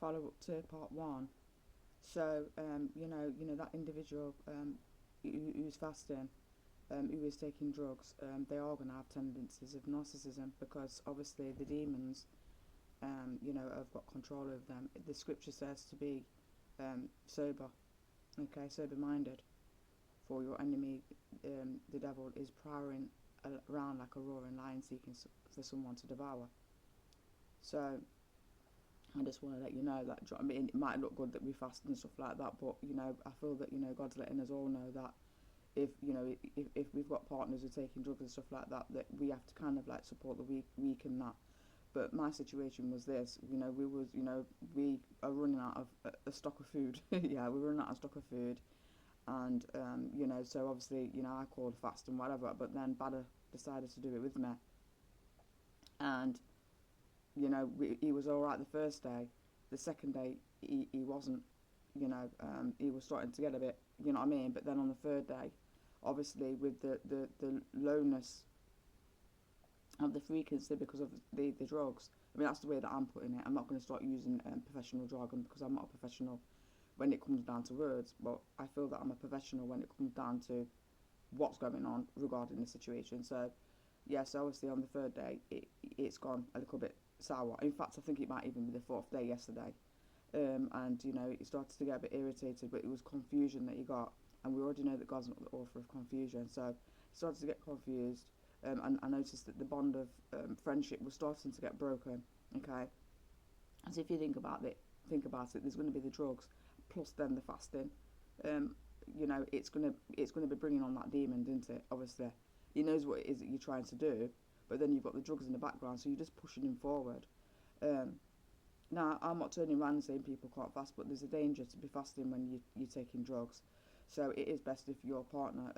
follow up to part one. So, that individual who's fasting, who is taking drugs, they are going to have tendencies of narcissism because obviously the demons, have got control over them. The scripture says to be sober, okay, sober-minded, for your enemy, the devil, is prowling around like a roaring lion seeking for someone to devour. So I just want to let you know that, I mean, it might look good that we fast and stuff like that, but I feel that God's letting us all know that if we've got partners who are taking drugs and stuff like that, that we have to kind of like support the weak in that. But my situation was this, we are running out of a stock of food. Yeah, we're running out of stock of food, and so obviously I called fast and whatever, but then Badder decided to do it with me, and he was all right the first day. The second day he wasn't. He was starting to get a bit, you know what I mean. But then on the third day, obviously with the lowness of the frequency because of the drugs. I mean, that's the way that I'm putting it. I'm not going to start using professional jargon because I'm not a professional when it comes down to words, but I feel that I'm a professional when it comes down to what's going on regarding the situation. So, yes, obviously on the third day, it's gone a little bit sour. In fact, I think it might even be the fourth day yesterday. And, he started to get a bit irritated, but it was confusion that he got. And we already know that God's not the author of confusion. So he started to get confused. And I noticed that the bond of friendship was starting to get broken. Okay, as if you think about it, there's going to be the drugs, plus then the fasting. Um, it's gonna be bringing on that demon, isn't it? Obviously, he knows what it is that you're trying to do, but then you've got the drugs in the background, so you're just pushing him forward. Um, Now, I'm not turning around and saying people can't fast, but there's a danger to be fasting when you're taking drugs. So it is best if your partner,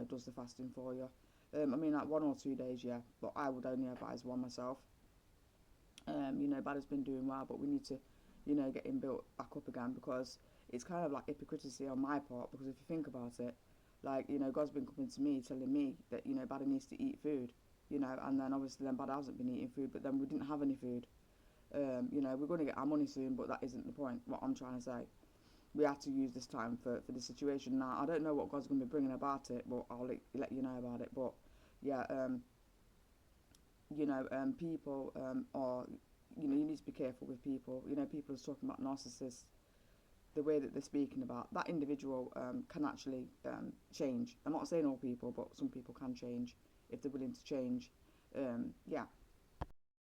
does the fasting for you. I mean, like 1 or 2 days, yeah, but I would only advise one myself. Badder's been doing well, but we need to, get him built back up again because it's kind of like hypocrisy on my part because if you think about it, like, God's been coming to me telling me that, Badder needs to eat food, and then obviously then Badder hasn't been eating food, but then we didn't have any food. We're going to get our money soon, but that isn't the point, what I'm trying to say. We have to use this time for the situation. Now, I don't know what God's going to be bringing about it, but I'll let you know about it. But, yeah, people are, you need to be careful with people. People are talking about narcissists, the way that they're speaking about. That individual can actually change. I'm not saying all people, but some people can change if they're willing to change. Yeah,